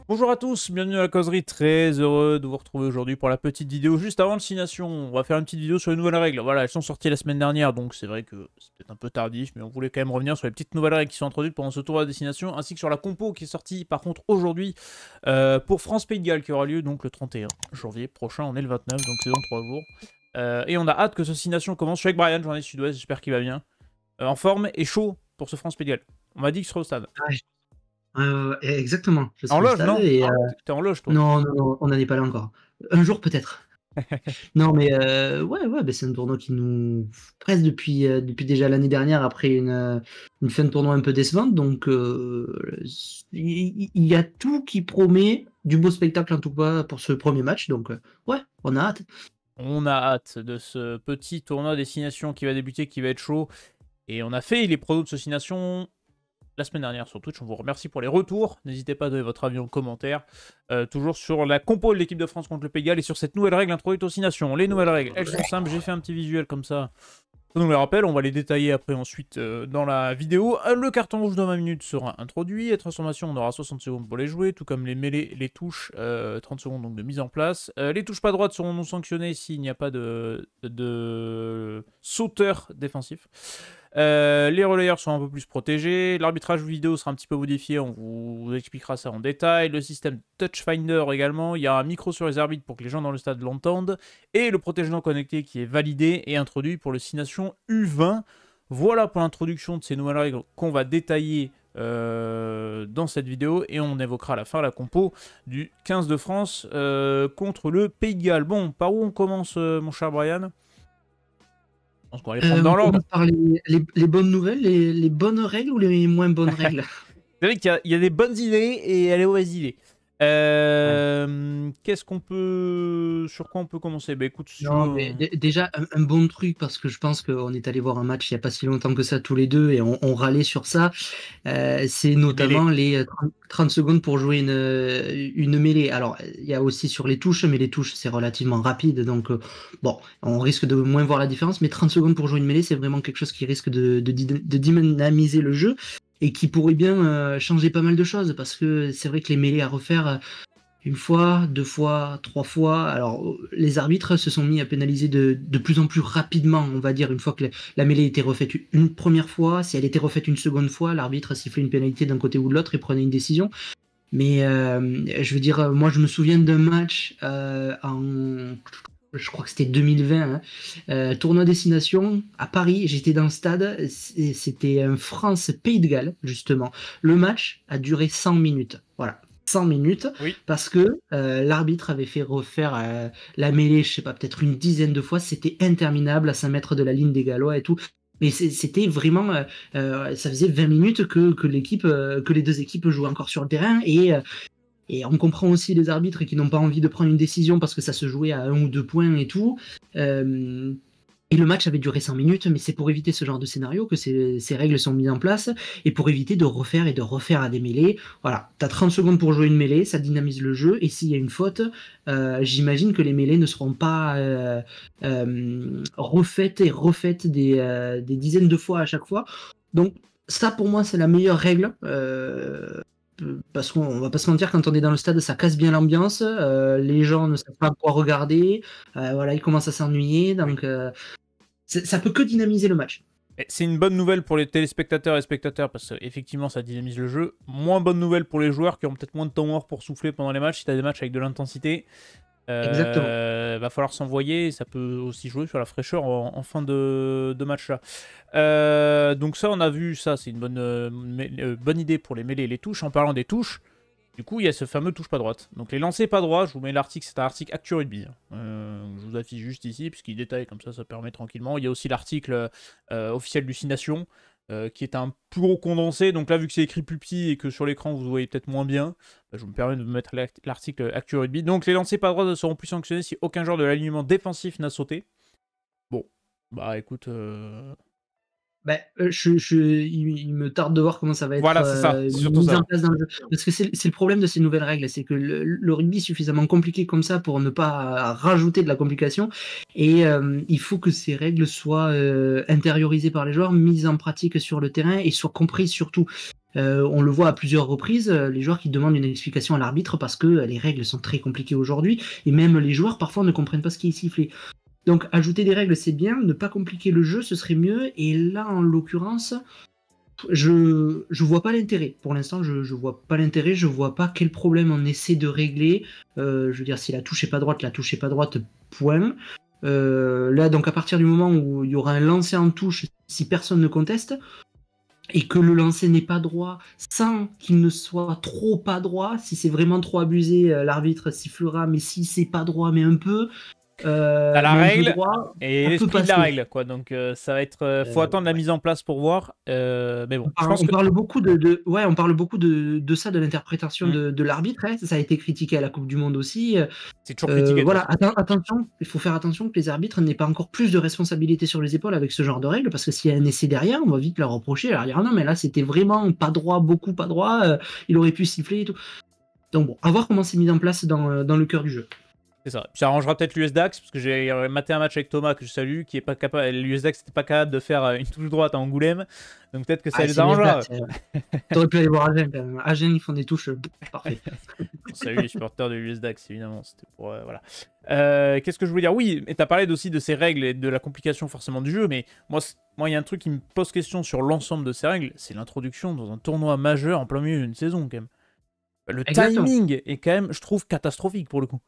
Bonjour à tous, bienvenue à la causerie, très heureux de vous retrouver aujourd'hui pour la petite vidéo juste avant le 6 Nations. On va faire une petite vidéo sur les nouvelles règles. Voilà, elles sont sorties la semaine dernière, donc c'est vrai que c'est peut-être un peu tardif, mais on voulait quand même revenir sur les petites nouvelles règles qui sont introduites pendant ce tour à destination, ainsi que sur la compo qui est sortie par contre aujourd'hui pour France-Pays de Galles, qui aura lieu donc le 31 janvier prochain, on est le 29, donc c'est dans 3 jours. Et on a hâte que ce 6 Nations commence. Je suis avec Brian, journée Sud-Ouest, j'espère qu'il va bien. En forme et chaud pour ce France-Pays de Galles. On m'a dit qu'il sera au stade. Ouais, exactement, je En serai au loge, stade non? et T'es en loge, toi? non, non, non, on n'en est pas là encore. Un jour peut-être. Non, mais ouais, bah, c'est un tournoi qui nous presse depuis déjà l'année dernière après une fin de tournoi un peu décevante. Donc il y a tout qui promet du beau spectacle en tout cas pour ce premier match. Donc ouais, on a hâte. On a hâte de ce petit tournoi destination qui va débuter, qui va être chaud. Et on a fait les pronos de ce destination la semaine dernière sur Twitch. On vous remercie pour les retours. N'hésitez pas à donner votre avis en commentaire. Toujours sur la compo de l'équipe de France contre le Pays de Galles et sur cette nouvelle règle introduite aux 6 nations. Les nouvelles règles, elles sont simples. J'ai fait un petit visuel comme ça. Ça nous les rappelle, on va les détailler après ensuite dans la vidéo. Le carton rouge de 20 minutes sera introduit. Les transformations, on aura 60 secondes pour les jouer, tout comme les mêlées, les touches, 30 secondes donc de mise en place. Les touches pas droites seront non sanctionnées s'il n'y a pas de sauteur défensif. Les relayeurs sont un peu plus protégés. L'arbitrage vidéo sera un petit peu modifié, on vous expliquera ça en détail. Le système Touchfinder également, il y a un micro sur les arbitres pour que les gens dans le stade l'entendent. Et le protège-dents connecté qui est validé et introduit pour le 6 Nations U20. Voilà pour l'introduction de ces nouvelles règles qu'on va détailler dans cette vidéo. Et on évoquera à la fin la compo du 15 de France contre le Pays de Galles. Bon, par où on commence mon cher Brian ? Je pense qu'on va les prendre On dans l'ordre. commence par les bonnes nouvelles, les bonnes règles ou les moins bonnes règles? C'est vrai qu'il y a des bonnes idées et il y a les mauvaises idées. Ouais. Qu'est-ce qu'on peut... Sur quoi on peut commencer? Bah écoute, si tu Non, veux... mais déjà, un bon truc, parce que je pense qu'on est allé voir un match il n'y a pas si longtemps que ça tous les deux et on râlait sur ça. C'est mêlée. notamment les 30 secondes pour jouer une mêlée. Alors, il y a aussi sur les touches, mais les touches, c'est relativement rapide. Donc, bon, on risque de moins voir la différence. Mais 30 secondes pour jouer une mêlée, c'est vraiment quelque chose qui risque de dynamiser le jeu et qui pourrait bien changer pas mal de choses. Parce que c'est vrai que les mêlées à refaire une fois, deux fois, trois fois. Alors, les arbitres se sont mis à pénaliser de plus en plus rapidement, on va dire, une fois que la mêlée était refaite une première fois. Si elle était refaite une seconde fois, l'arbitre sifflait une pénalité d'un côté ou de l'autre et prenait une décision. Mais je veux dire, moi, je me souviens d'un match je crois que c'était 2020, hein, tournoi destination à Paris. J'étais dans le stade, c'était un France-Pays de Galles, justement. Le match a duré 100 minutes. Voilà. 100 minutes Oui. parce que l'arbitre avait fait refaire la mêlée, je sais pas, peut-être une dizaine de fois. C'était interminable à 5 mètres de la ligne des Gallois et tout. Mais c'était vraiment, ça faisait 20 minutes que les deux équipes jouaient encore sur le terrain et on comprend aussi les arbitres qui n'ont pas envie de prendre une décision parce que ça se jouait à 1 ou 2 points et tout. Et le match avait duré 100 minutes, mais c'est pour éviter ce genre de scénario que ces règles sont mises en place et pour éviter de refaire et de refaire à des mêlées. Voilà, tu as 30 secondes pour jouer une mêlée, ça dynamise le jeu et s'il y a une faute, j'imagine que les mêlées ne seront pas refaites et refaites des dizaines de fois à chaque fois. Donc ça pour moi c'est la meilleure règle. Parce qu'on va pas se mentir, quand on est dans le stade, ça casse bien l'ambiance. Les gens ne savent pas quoi regarder. Voilà, ils commencent à s'ennuyer. Oui. Donc, ça peut que dynamiser le match. C'est une bonne nouvelle pour les téléspectateurs et spectateurs parce qu'effectivement ça dynamise le jeu. Moins bonne nouvelle pour les joueurs qui ont peut-être moins de temps mort pour souffler pendant les matchs. Si tu as des matchs avec de l'intensité, Exactement. va falloir s'envoyer. Ça peut aussi jouer sur la fraîcheur en fin de match là. Donc ça on a vu, ça c'est une bonne idée pour les mêlées et les touches. En parlant des touches, du coup, il y a ce fameux touche pas droite. Donc les lancers pas droits, je vous mets l'article, c'est un article Actu Rugby. Je vous affiche juste ici, puisqu'il détaille comme ça permet tranquillement. Il y a aussi l'article officiel du 6 Nations, qui est un plus gros condensé. Donc là, vu que c'est écrit plus petit et que sur l'écran vous voyez peut-être moins bien, je me permets de mettre l'article Actu Rugby. Donc les lancers pas droits ne seront plus sanctionnés si aucun joueur de l'alignement défensif n'a sauté. Bon, bah écoute... Bah, il me tarde de voir comment ça va être Voilà, c'est ça, c'est surtout mis en ça. place dans le jeu. Parce que c'est le problème de ces nouvelles règles, c'est que le rugby est suffisamment compliqué comme ça pour ne pas rajouter de la complication. Et il faut que ces règles soient intériorisées par les joueurs, mises en pratique sur le terrain et soient comprises surtout. On le voit à plusieurs reprises, les joueurs qui demandent une explication à l'arbitre parce que les règles sont très compliquées aujourd'hui, et même les joueurs parfois ne comprennent pas ce qui est sifflé. Donc ajouter des règles c'est bien, ne pas compliquer le jeu ce serait mieux, et là en l'occurrence, je vois pas l'intérêt. Pour l'instant, je vois pas l'intérêt, je vois pas quel problème on essaie de régler. Je veux dire, si la touche est pas droite, la touche est pas droite, point. Là, donc à partir du moment où il y aura un lancer en touche, si personne ne conteste, et que le lancer n'est pas droit, sans qu'il ne soit trop pas droit, si c'est vraiment trop abusé, l'arbitre sifflera, mais si c'est pas droit, mais un peu, T'as la mais un peu règle droit, et ça peut l'esprit de la passer. règle, quoi. Donc ça va être... faut attendre la Ouais. mise en place pour voir. Mais bon, je pense On que... parle beaucoup ouais, on parle beaucoup de ça, de l'interprétation Hmm. de l'arbitre. Hein. Ça a été critiqué à la Coupe du Monde aussi. C'est toujours critiqué, de toute Voilà, façon. attention, il faut faire attention que les arbitres n'aient pas encore plus de responsabilités sur les épaules avec ce genre de règles, parce que s'il y a un essai derrière, on va vite leur reprocher. Alors, dire, ah non, mais là, c'était vraiment pas droit, beaucoup pas droit, il aurait pu siffler et tout. Donc bon, à voir comment c'est mis en place dans le cœur du jeu. C'est ça. Puis ça arrangera peut-être l'USDAX, parce que j'ai maté un match avec Thomas que je salue, qui est pas capable. L'USDAX n'était pas capable de faire une touche droite à Angoulême. Donc peut-être que ça Ah, les c'est les arrangera. dates. T'aurais pu aller voir Agen quand même. Agen, ils font des touches, parfait. On salue les supporters de l'USDAX, évidemment. C'était pour. Voilà. Qu'est-ce que je voulais dire? Oui, et t'as parlé aussi de ces règles et de la complication forcément du jeu, mais moi, il y a un truc qui me pose question sur l'ensemble de ces règles, c'est l'introduction dans un tournoi majeur en plein milieu d'une saison, quand même. Le Exactement. timing est quand même, je trouve, catastrophique pour le coup.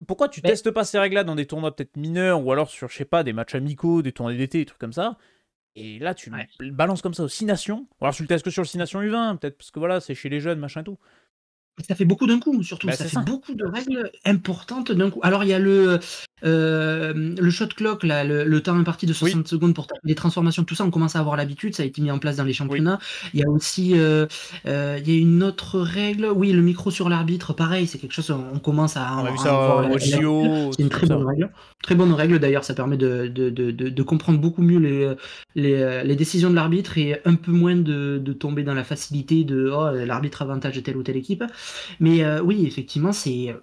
Pourquoi tu Mais testes pas ces règles-là dans des tournois peut-être mineurs ou alors sur, je sais pas, des matchs amicaux, des tournois d'été, des trucs comme ça? Et là, tu ouais. le balances comme ça aux 6 nations. Ou alors tu le testes que sur le 6 nations U20, peut-être parce que voilà, c'est chez les jeunes, machin et tout. Ça fait beaucoup d'un coup, surtout. Bah, Ça c'est fait ça. beaucoup de règles importantes d'un coup. Alors, il y a le shot clock, là, le temps imparti de Oui, 60 secondes pour les transformations, tout ça, on commence à avoir l'habitude. Ça a été mis en place dans les oui. championnats. Il y a aussi il y a une autre règle. Oui, le micro sur l'arbitre, pareil, c'est quelque chose, on commence à On a vu en ça avoir au l'habitude. JO, C'est tout une comme très bonne ça. règle. Très bonne règle, d'ailleurs, ça permet de comprendre beaucoup mieux les décisions de l'arbitre et un peu moins de tomber dans la facilité de oh, l'arbitre avantage telle ou telle équipe. Mais oui, effectivement, c'est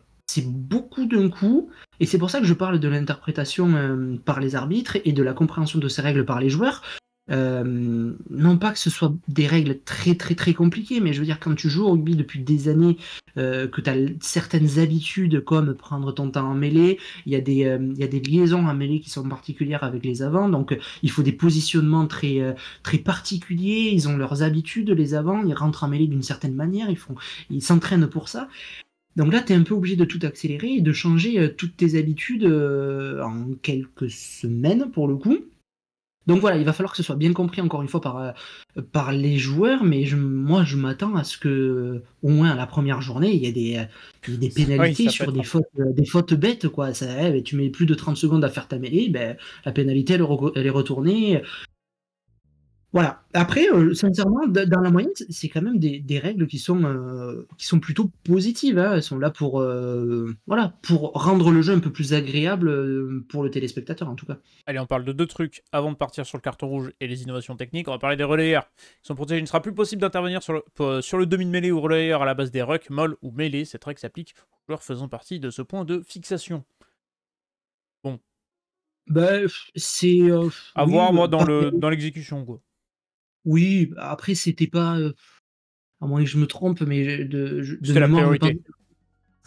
beaucoup d'un coup, et c'est pour ça que je parle de l'interprétation par les arbitres et de la compréhension de ces règles par les joueurs. Non pas que ce soit des règles très très très compliquées, mais je veux dire, quand tu joues au rugby depuis des années, que tu as certaines habitudes comme prendre ton temps en mêlée, il y a des liaisons en mêlée qui sont particulières avec les avants, donc il faut des positionnements très, très particuliers, ils ont leurs habitudes, les avants, ils rentrent en mêlée d'une certaine manière, ils s'entraînent pour ça. Donc là, tu es un peu obligé de tout accélérer et de changer toutes tes habitudes en quelques semaines pour le coup. Donc voilà, il va falloir que ce soit bien compris encore une fois par les joueurs, mais moi je m'attends à ce que, au moins à la première journée, il y ait des Oui, pénalités ça peut sur être un... des fautes bêtes, quoi. Ça, tu mets plus de 30 secondes à faire ta mêlée, ben, la pénalité elle est retournée. Voilà. Après, sincèrement, dans la moyenne, c'est quand même des règles qui sont plutôt positives. Hein. Elles sont là pour, voilà, pour rendre le jeu un peu plus agréable pour le téléspectateur, en tout cas. Allez, on parle de deux trucs avant de partir sur le carton rouge et les innovations techniques. On va parler des relayeurs qui sont protégés. Il ne sera plus possible d'intervenir sur le demi-mêlée ou relayeur à la base des rucks, molles ou mêlées. Cette règle s'applique aux joueurs faisant partie de ce point de fixation. Bon, Ben, à oui, voir, moi, pareil. dans l'exécution, quoi. Oui, après, c'était pas, à moins que je me trompe, mais de C'était la mémoire, je pense priorité. que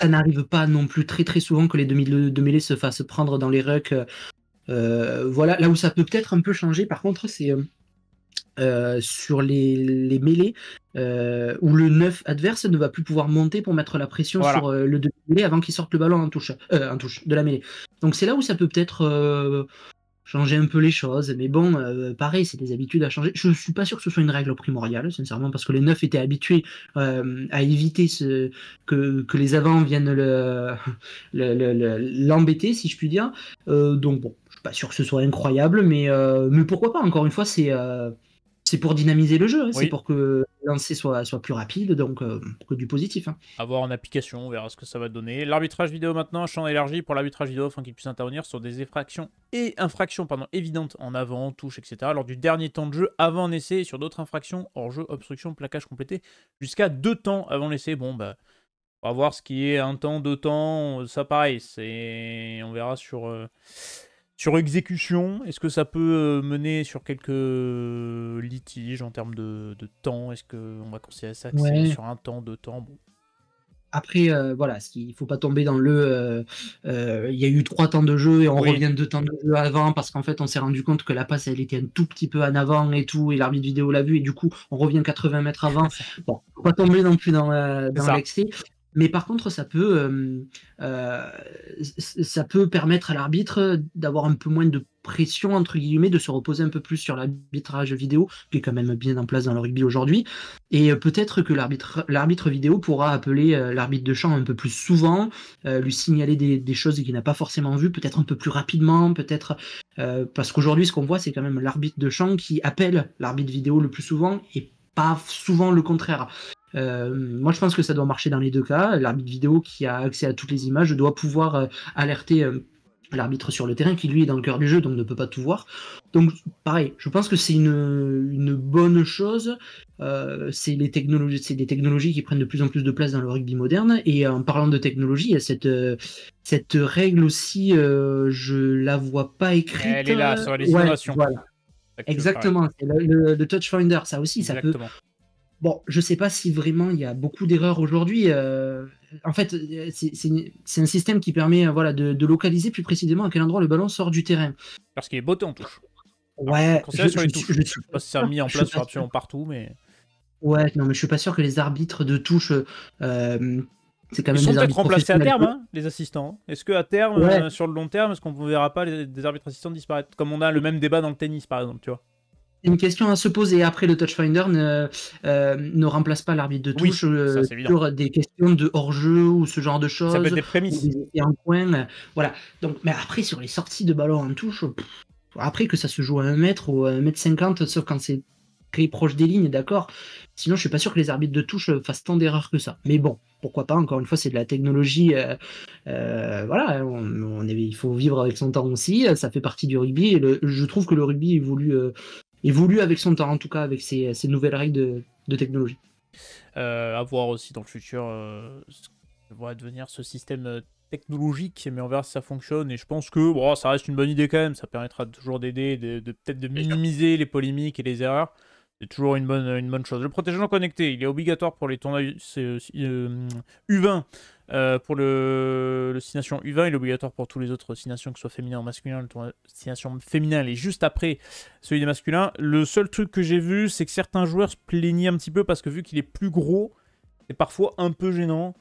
ça n'arrive pas non plus très très souvent que les de mêlée se fassent prendre dans les rucks. Voilà, là où ça peut peut-être un peu changer, par contre, c'est sur les mêlées où le 9 adverse ne va plus pouvoir monter pour mettre la pression Voilà. sur le demi-mêlée avant qu'il sorte le ballon en touche de la mêlée. Donc c'est là où ça peut peut-être changer un peu les choses. Mais bon, pareil, c'est des habitudes à changer. Je suis pas sûr que ce soit une règle primordiale, sincèrement, parce que les 9 étaient habitués à éviter que les avants viennent l'embêter, si je puis dire. Donc bon, je suis pas sûr que ce soit incroyable, mais pourquoi pas, encore une fois, c'est pour dynamiser le jeu, hein, c'est Oui. pour que le lancer soit plus rapide, donc que du positif. Hein. À voir en application, on verra ce que ça va donner. L'arbitrage vidéo maintenant, champ élargi pour l'arbitrage vidéo afin qu'il puisse intervenir sur des infractions évidentes en avant, touche, etc. lors du dernier temps de jeu avant un essai et sur d'autres infractions hors jeu, obstruction, plaquage complété jusqu'à 2 temps avant l'essai. Bon, bah, on va voir ce qui est un temps, 2 temps, ça pareil, on verra Sur exécution, est-ce que ça peut mener sur quelques litiges en termes de temps? Est-ce qu'on va considérer ça que c'est Ouais. sur un temps, 2 temps? Bon. Après, voilà, il faut pas tomber dans il y a eu 3 temps de jeu et on Oui, revient 2 temps de jeu avant parce qu'en fait, on s'est rendu compte que la passe, elle était un tout petit peu en avant et tout et l'arbitre vidéo l'a vu et du coup, on revient 80 mètres avant. Bon, faut pas tomber non plus c'est dans ça. l'excès. Mais par contre, ça peut permettre à l'arbitre d'avoir un peu moins de «pression» entre guillemets, de se reposer un peu plus sur l'arbitrage vidéo, qui est quand même bien en place dans le rugby aujourd'hui. Et peut-être que l'arbitre vidéo pourra appeler l'arbitre de champ un peu plus souvent, lui signaler des choses qu'il n'a pas forcément vues, peut-être un peu plus rapidement, peut-être parce qu'aujourd'hui, ce qu'on voit, c'est quand même l'arbitre de champ qui appelle l'arbitre vidéo le plus souvent et pas souvent le contraire. Moi, je pense que ça doit marcher dans les deux cas. L'arbitre vidéo qui a accès à toutes les images doit pouvoir alerter l'arbitre sur le terrain qui lui est dans le cœur du jeu, donc ne peut pas tout voir. Donc pareil, je pense que c'est une bonne chose. C'est des technologies qui prennent de plus en plus de place dans le rugby moderne. Et en parlant de technologie, il y a cette règle aussi, je la vois pas Elle écrite. est là, sur les Ouais, innovations. voilà, Ça que tu veux parler. exactement. C'est le touch finder, ça aussi, ça peut. Exactement. Bon, je sais pas si vraiment il y a beaucoup d'erreurs aujourd'hui. En fait, c'est un système qui permet voilà, de localiser plus précisément à quel endroit le ballon sort du terrain. Parce qu'il est botté en touche. Alors, Ouais, quand c'est sur les touches. je Je suis sais pas pas si c'est sûr. mis en Je suis place pas sur sûr. absolument partout, mais. Ouais, non, mais je suis pas sûr que les arbitres de touche, c'est quand Ils même sont des peut-être arbitres remplacés à professionnels. terme, hein, les assistants. Est-ce qu'à terme, Ouais, sur le long terme, est-ce qu'on ne verra pas des arbitres assistants disparaître? Comme on a le même débat dans le tennis, par exemple, tu vois. c'est une question à se poser. Après, le touchfinder ne remplace pas l'arbitre de touche Oui, ça c'est évident. sur des questions de hors-jeu ou ce genre de Ça peut être choses, des ou prémices. des essais en coin. Voilà. Donc, mais après, sur les sorties de ballon en touche, après que ça se joue à 1 mètre ou à 1,50 m, sauf quand c'est très proche des lignes, d'accord. Sinon, je suis pas sûr que les arbitres de touche fassent tant d'erreurs que ça. Mais bon, pourquoi pas, encore une fois, c'est de la technologie. Voilà, il faut vivre avec son temps aussi. Ça fait partie du rugby. Et je trouve que le rugby évolue avec son temps, en tout cas avec ces nouvelles règles de technologie. À voir aussi dans le futur ce que va devenir ce système technologique, mais on verra si ça fonctionne. Et je pense que bon, ça reste une bonne idée quand même. Ça permettra toujours d'aider, peut-être de minimiser les polémiques et les erreurs. C'est toujours une bonne chose. Le protège-gens connecté, il est obligatoire pour les tournois U20. Pour le destination U20, il est obligatoire pour tous les autres destinations, que ce soit féminin ou masculin. Le tournoi destination féminin, elle est juste après celui des masculins. Le seul truc que j'ai vu, c'est que certains joueurs se plaignaient un petit peu parce que vu qu'il est plus gros, c'est parfois un peu gênant.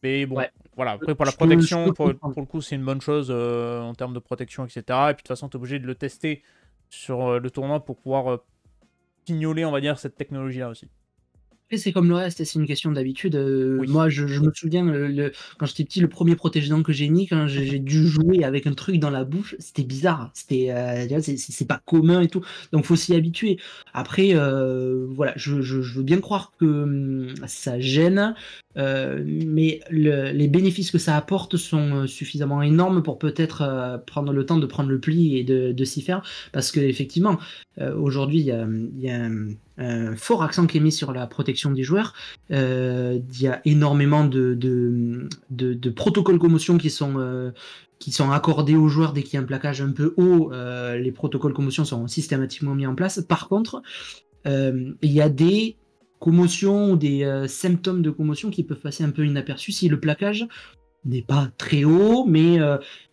Mais bon, Ouais, voilà. Après, pour la je protection, peux pour comprendre. le coup, c'est une bonne chose en termes de protection, etc. Et puis de toute façon, tu es obligé de le tester sur le tournoi pour pouvoir pignoler, on va dire, cette technologie-là aussi. Après, c'est comme le reste, c'est une question d'habitude. Oui. Moi, je me souviens, quand j'étais petit, le premier protège-dents que j'ai mis, quand j'ai dû jouer avec un truc dans la bouche, c'était bizarre. Tu vois, c'est pas commun et tout. Donc, faut s'y habituer. Après, voilà, je veux bien croire que ça gêne, mais les bénéfices que ça apporte sont suffisamment énormes pour peut-être prendre le temps de prendre le pli et de s'y faire. Parce qu'effectivement, aujourd'hui, il y a un fort accent qui est mis sur la protection des joueurs. Il y a énormément de protocoles commotion qui sont accordés aux joueurs dès qu'il y a un plaquage un peu haut. Les protocoles commotion sont systématiquement mis en place. Par contre, il y a des commotions ou des symptômes de commotion qui peuvent passer un peu inaperçus si le plaquage n'est pas très haut, mais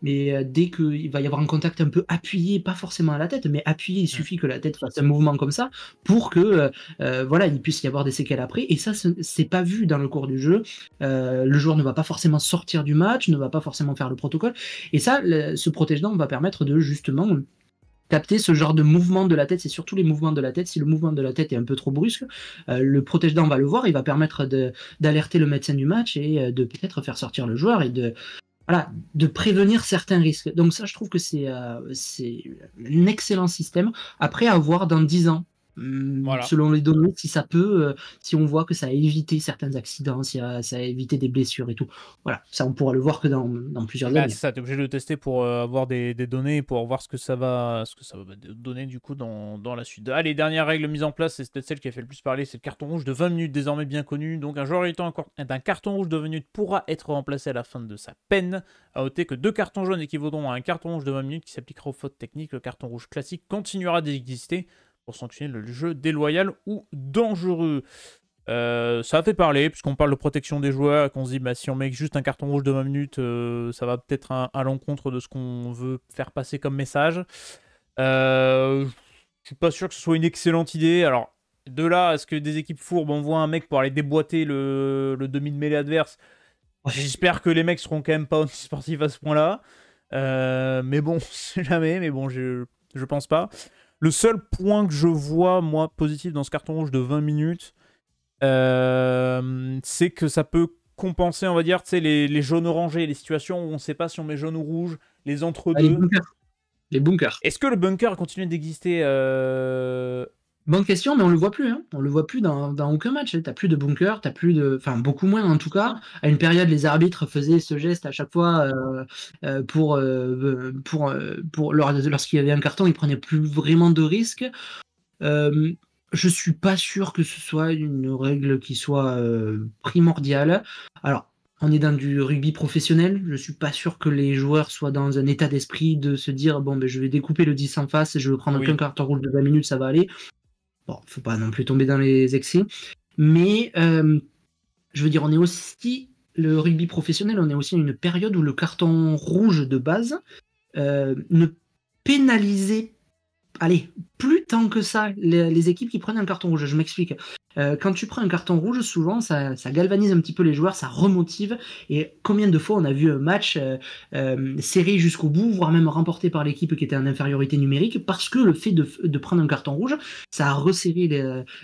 dès qu'il va y avoir un contact un peu appuyé, pas forcément à la tête, mais appuyé, il suffit que la tête fasse un mouvement comme ça pour que voilà, il puisse y avoir des séquelles après. Et ça, c'est pas vu dans le cours du jeu. Le joueur ne va pas forcément sortir du match, ne va pas forcément faire le protocole. Et ça, ce protège-dents va permettre de justement capter ce genre de mouvement de la tête, c'est surtout les mouvements de la tête. Si le mouvement de la tête est un peu trop brusque, le protège-dents va le voir, il va permettre d'alerter le médecin du match et de peut-être faire sortir le joueur et voilà, de prévenir certains risques. Donc ça, je trouve que c'est un excellent système. Après, à voir dans 10 ans. Voilà. Selon les données, si ça peut, si on voit que ça a évité certains accidents, si ça a évité des blessures et tout. Voilà, ça on pourra le voir que dans plusieurs Bah, c'est années. ça, t'es obligé de le tester pour avoir des données, pour voir ce que ça va donner du coup dans la suite. Allez, dernière règle mise en place, c'est peut-être celle qui a fait le plus parler, c'est le carton rouge de 20 minutes, désormais bien connu. Donc un joueur étant d'un carton rouge de 20 minutes pourra être remplacé à la fin de sa peine. À noter que 2 cartons jaunes équivaudront à un carton rouge de 20 minutes qui s'appliquera aux fautes techniques. Le carton rouge classique continuera d'exister pour sanctionner le jeu déloyal ou dangereux. Ça a fait parler, puisqu'on parle de protection des joueurs et qu'on se dit, bah, si on met juste un carton rouge de 20 minutes, ça va peut-être à l'encontre de ce qu'on veut faire passer comme message. Je suis pas sûr que ce soit une excellente idée. Alors, de là, est-ce que des équipes fourbes envoient un mec pour aller déboîter le demi de mêlée adverse? J'espère que les mecs seront quand même pas sportifs à ce point-là. Mais bon, c'est jamais, mais bon, je pense pas. Le seul point que je vois, moi, positif dans ce carton rouge de 20 minutes, c'est que ça peut compenser, on va dire, les jaunes orangés, les situations où on ne sait pas si on met jaune ou rouge, les entre-deux. Les bunkers. Est-ce que le bunker continue d'exister Bonne question, mais on le voit plus. Hein. On le voit plus dans aucun match. T'as plus de bunker, t'as plus de, enfin beaucoup moins en tout cas. À une période, les arbitres faisaient ce geste à chaque fois lorsqu'il y avait un carton, ils prenaient plus vraiment de risques. Je suis pas sûr que ce soit une règle qui soit primordiale. Alors, on est dans du rugby professionnel. Je suis pas sûr que les joueurs soient dans un état d'esprit de se dire bon, ben, je vais découper le 10 en face, je vais prendre qu'un carton rouge de 20 minutes, ça va aller. Bon, faut pas non plus tomber dans les excès. Mais je veux dire, on est aussi le rugby professionnel, on est aussi à une période où le carton rouge de base ne pénalisait plus tant que ça les équipes qui prennent un carton rouge. Je m'explique. Quand tu prends un carton rouge, souvent, ça galvanise un petit peu les joueurs, ça remotive. Et combien de fois on a vu un match serré jusqu'au bout, voire même remporté par l'équipe qui était en infériorité numérique, parce que le fait de prendre un carton rouge, ça a resserré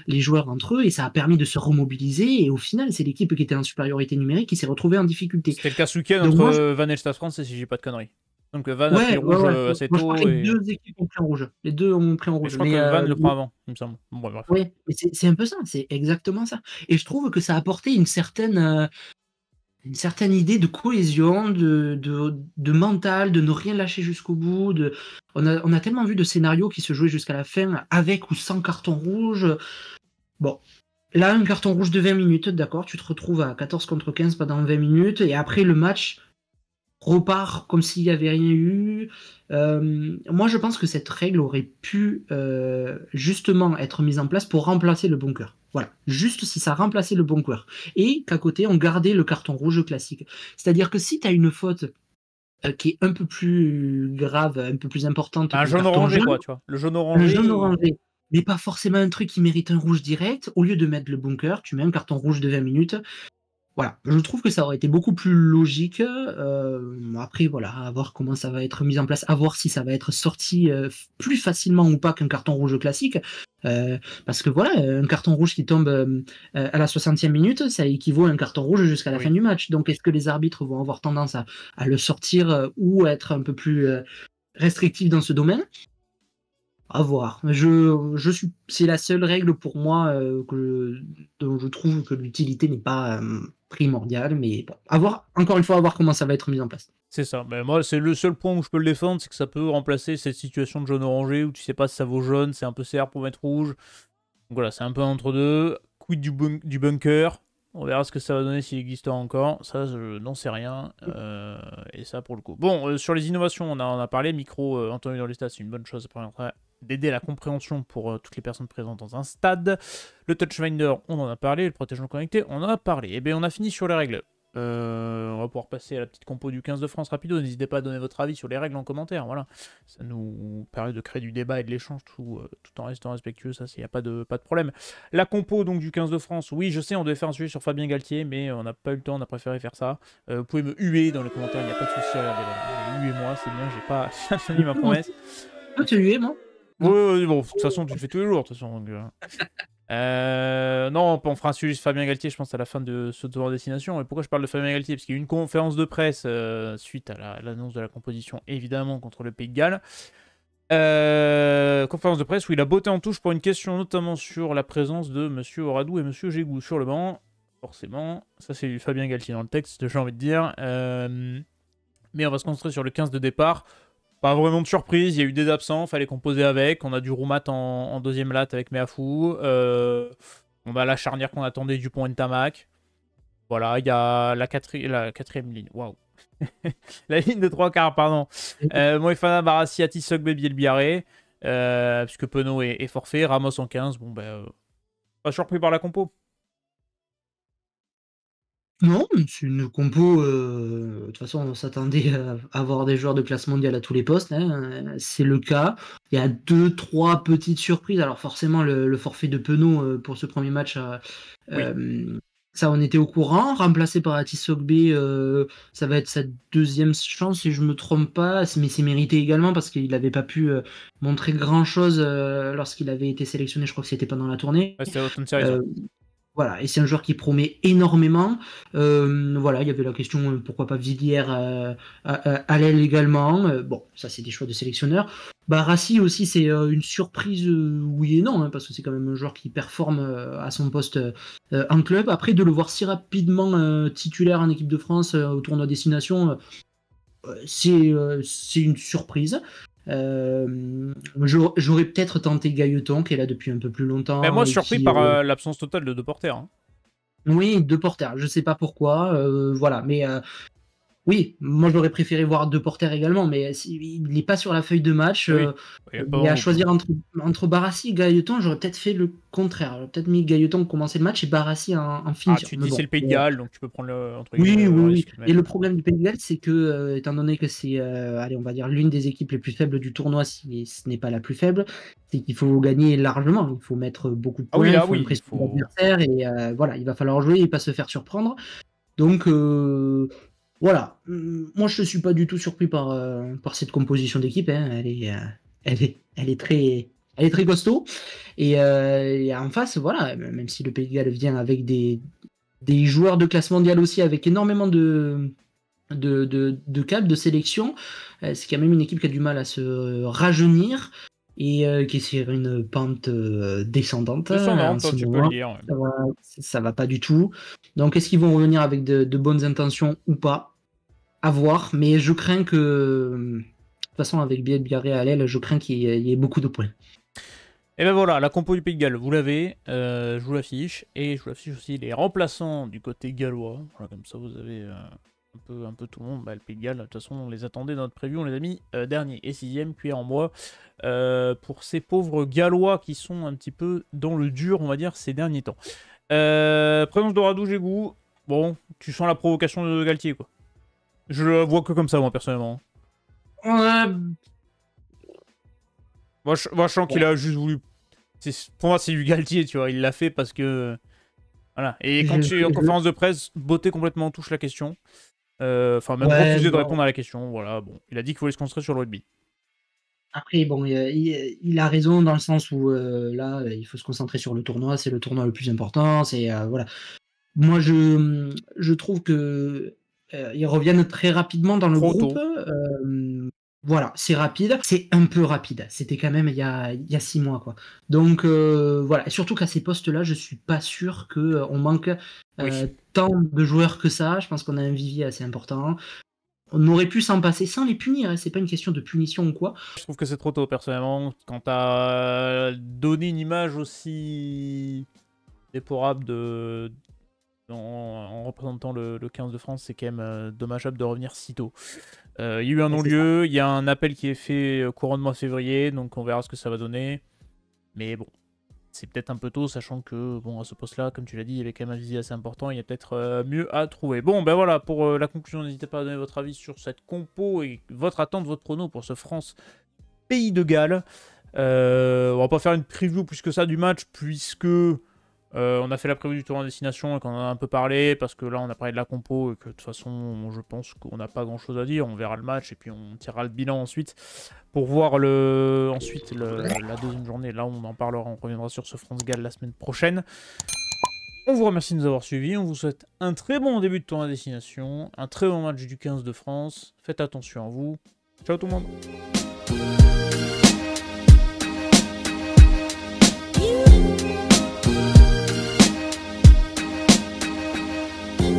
les joueurs entre eux et ça a permis de se remobiliser. Et au final, c'est l'équipe qui était en supériorité numérique qui s'est retrouvée en difficulté. C'était le cas ce week-end entre Van et le Stade France, si je dis pas de conneries. Donc Van a pris rouge assez moi, je tôt. crois que les deux équipes ont pris en rouge. Les deux ont pris en rouge. Je crois que Van le prend avant, il me semble. Bon, bref. Oui, mais c'est un peu ça, c'est exactement ça. Et je trouve que ça a apporté une certaine idée de cohésion, de mental, de ne rien lâcher jusqu'au bout. On a tellement vu de scénarios qui se jouaient jusqu'à la fin, avec ou sans carton rouge. Bon, là, un carton rouge de 20 minutes, d'accord, tu te retrouves à 14 contre 15 pendant 20 minutes, et après le match repart comme s'il n'y avait rien eu. Moi, je pense que cette règle aurait pu justement être mise en place pour remplacer le bunker. Voilà, juste si ça remplaçait le bunker. Et qu'à côté, on gardait le carton rouge classique. C'est-à-dire que si tu as une faute qui est un peu plus grave, un peu plus importante... Un jaune orangé, quoi, tu vois. Le jaune orangé... Un jaune orangé, mais pas forcément un truc qui mérite un rouge direct. Au lieu de mettre le bunker, tu mets un carton rouge de 20 minutes. Voilà, je trouve que ça aurait été beaucoup plus logique. Après, voilà, à voir comment ça va être mis en place, à voir si ça va être sorti plus facilement ou pas qu'un carton rouge classique. Parce que voilà, un carton rouge qui tombe à la 60e minute, ça équivaut à un carton rouge jusqu'à la fin du match. Donc, est-ce que les arbitres vont avoir tendance à le sortir ou être un peu plus restrictifs dans ce domaine? À voir. C'est la seule règle pour moi dont je trouve que l'utilité n'est pas primordiale, mais bon, encore une fois, à voir comment ça va être mis en place. C'est ça. Mais moi, c'est le seul point où je peux le défendre, c'est que ça peut remplacer cette situation de jaune orangé où tu sais pas si ça vaut jaune, c'est un peu CR pour mettre rouge. Donc voilà, c'est un peu entre deux. Quid du bunker. On verra ce que ça va donner s'il existe encore. Ça, je n'en sais rien. Et ça, pour le coup. Bon, sur les innovations, on a parlé. Micro, entendu dans les stats, c'est une bonne chose. Ça permettra d'aider la compréhension pour toutes les personnes présentes dans un stade. Le Touchfinder, on en a parlé. Le protège-non connecté, on en a parlé. Et bien, on a fini sur les règles. On va pouvoir passer à la petite compo du 15 de France rapido. N'hésitez pas à donner votre avis sur les règles en commentaire. Voilà, ça nous permet de créer du débat et de l'échange tout en restant respectueux. Ça, il n'y a pas de problème. La compo donc du 15 de France. Oui, je sais, on devait faire un sujet sur Fabien Galtier, mais on n'a pas eu le temps. On a préféré faire ça. Vous pouvez me huer dans les commentaires. Il n'y a pas de souci. Huez-moi, c'est bien. J'ai pas tenu ma promesse. Tu te huer, moi? Oui, bon, de toute façon, tu le fais tous les jours. De toute façon. Donc, non, on fera un sujet sur Fabien Galtier, je pense, à la fin de ce tour en destination. Et pourquoi je parle de Fabien Galtier? Parce qu'il y a eu une conférence de presse suite à l'annonce de la composition, évidemment, contre le Pays de Galles. Conférence de presse où il a botté en touche pour une question notamment sur la présence de Monsieur Oradou et Monsieur Gégou sur le banc. Forcément, ça c'est du Fabien Galtier dans le texte, j'ai envie de dire. Mais on va se concentrer sur le 15 de départ. Pas vraiment de surprise, il y a eu des absents, fallait composer avec. On a du Roumat en deuxième latte avec Meafou. On a la charnière qu'on attendait, Dupont et Tamac. Voilà, il y a la quatrième ligne. Waouh. La ligne de 3 quarts, pardon. Moefana, Barassi, Atis, Sogbe, Bielbiaré. Puisque Penaud est forfait. Ramos en 15. Bon, ben. Pas surpris par la compo. Non, c'est une compo. De toute façon, on s'attendait à avoir des joueurs de classe mondiale à tous les postes, hein, c'est le cas. Il y a 2, 3 petites surprises. Alors, forcément, le forfait de Penaud pour ce premier match, Oui. ça, on était au courant. Remplacé par Atis Sogbe, ça va être sa deuxième chance, si je me trompe pas. Mais c'est mérité également parce qu'il n'avait pas pu montrer grand-chose lorsqu'il avait été sélectionné. Je crois que c'était pendant la tournée. Ouais, c'était Autumn Series. Euh, voilà, et c'est un joueur qui promet énormément. Voilà, il y avait la question pourquoi pas Villiers à l'aile également. Bon, ça c'est des choix de sélectionneur. Rassi aussi, c'est une surprise, oui et non, hein, parce que c'est quand même un joueur qui performe à son poste en club. Après, de le voir si rapidement titulaire en équipe de France au tournoi Destination, c'est une surprise. J'aurais peut-être tenté Gailleton, qui est là depuis un peu plus Mais longtemps moi, et surpris qui, par l'absence totale de deux porteurs. Hein. oui, deux porteurs. Je sais pas pourquoi. Voilà, mais oui, moi j'aurais préféré voir deux porteurs également, mais il n'est pas sur la feuille de match. Oui, il n'y a pas Mais à d'enveloppe. choisir entre Barassi et Gailleton, j'aurais peut-être fait le contraire. J'aurais peut-être mis Gailleton commencer le match et Barassi en Ah, finition. tu Mais dis c'est bon. le Pays de Galles, donc tu peux prendre le, entre Oui, guillemets, oui, le oui. risque. Et Mais... le problème du Pays de Galles, c'est que, étant donné que c'est, allez, on va dire, l'une des équipes les plus faibles du tournoi, si ce n'est pas la plus faible, c'est qu'il faut gagner largement. Il faut mettre beaucoup de Ah oui, points, il là, faut oui, il impressionner faut... l'adversaire et voilà, il va falloir jouer et pas se faire surprendre. Donc, voilà. Moi, je ne suis pas du tout surpris par cette composition d'équipe, hein. Elle est très costaud. Et en face, voilà, même si le Pays de Galles vient avec des joueurs de classe mondiale aussi, avec énormément de cadres, de sélection, c'est quand même une équipe qui a du mal à se rajeunir et qui est sur une pente descendante en Descendante, ce tu peux le moment. dire. Ouais. Ça va pas du tout. Donc, est-ce qu'ils vont revenir avec de bonnes intentions ou pas? À voir. Mais je crains que, de toute façon, avec Bielbiarré à l'aile, je crains qu'il y ait beaucoup de points. Et ben voilà, la compo du Pays de Galles, vous l'avez, je vous l'affiche, et je vous affiche aussi les remplaçants du côté gallois. Voilà, comme ça vous avez un peu tout le monde. Bah, le Pays de Galles, de toute façon on les attendait dans notre preview, on les a mis dernier et sixième, cuillère en bois, pour ces pauvres Gallois qui sont un petit peu dans le dur, on va dire, ces derniers temps. Présence d'Oradou, Gégou, bon, tu sens la provocation de Galtier, quoi. Je le vois que comme ça, moi, personnellement. Ouais, Moi, je sens qu'il a juste voulu... Pour moi, c'est du Galtier, tu vois. Il l'a fait parce que... Voilà. Et quand tu es en conférence de presse, Beauté complètement touche la question. Enfin, même ouais, refuser de bon. répondre à la question. Voilà, bon. Il a dit qu'il voulait se concentrer sur le rugby. Après, bon, il a raison dans le sens où là, il faut se concentrer sur le tournoi. C'est le tournoi le plus important. C'est voilà. Moi, je trouve que ils reviennent très rapidement dans le Trop groupe. tôt. Voilà, c'est rapide. C'est un peu rapide. C'était quand même il y a 6 mois, quoi. Donc voilà. Et surtout qu'à ces postes-là, je suis pas sûr que on manque Oui. tant de joueurs que ça. Je pense qu'on a un vivier assez important. On aurait pu s'en passer sans les punir. Hein. C'est pas une question de punition ou quoi. Je trouve que c'est trop tôt, personnellement. Quand t'as donné une image aussi déplorable en représentant le 15 de France, c'est quand même dommageable de revenir si tôt. Il y a eu un Ouais, c'est ça. non-lieu, il y a un appel qui est fait courant de mois de février, donc on verra ce que ça va donner. Mais bon, c'est peut-être un peu tôt, sachant que, bon, à ce poste-là, comme tu l'as dit, il y avait quand même un visier assez important, il y a peut-être mieux à trouver. Bon, ben voilà, pour la conclusion, n'hésitez pas à donner votre avis sur cette compo et votre attente, votre prono pour ce France-Pays de Galles. On va pas faire une preview plus que ça du match, puisque on a fait la preview du tournoi destination et qu'on en a un peu parlé, parce que là on a parlé de la compo et que de toute façon je pense qu'on n'a pas grand chose à dire. On verra le match et puis on tirera le bilan ensuite pour voir la deuxième journée. Là on en parlera, on reviendra sur ce France-Galles la semaine prochaine. On vous remercie de nous avoir suivis, on vous souhaite un très bon début de tournoi destination, un très bon match du 15 de France. Faites attention à vous. Ciao tout le monde.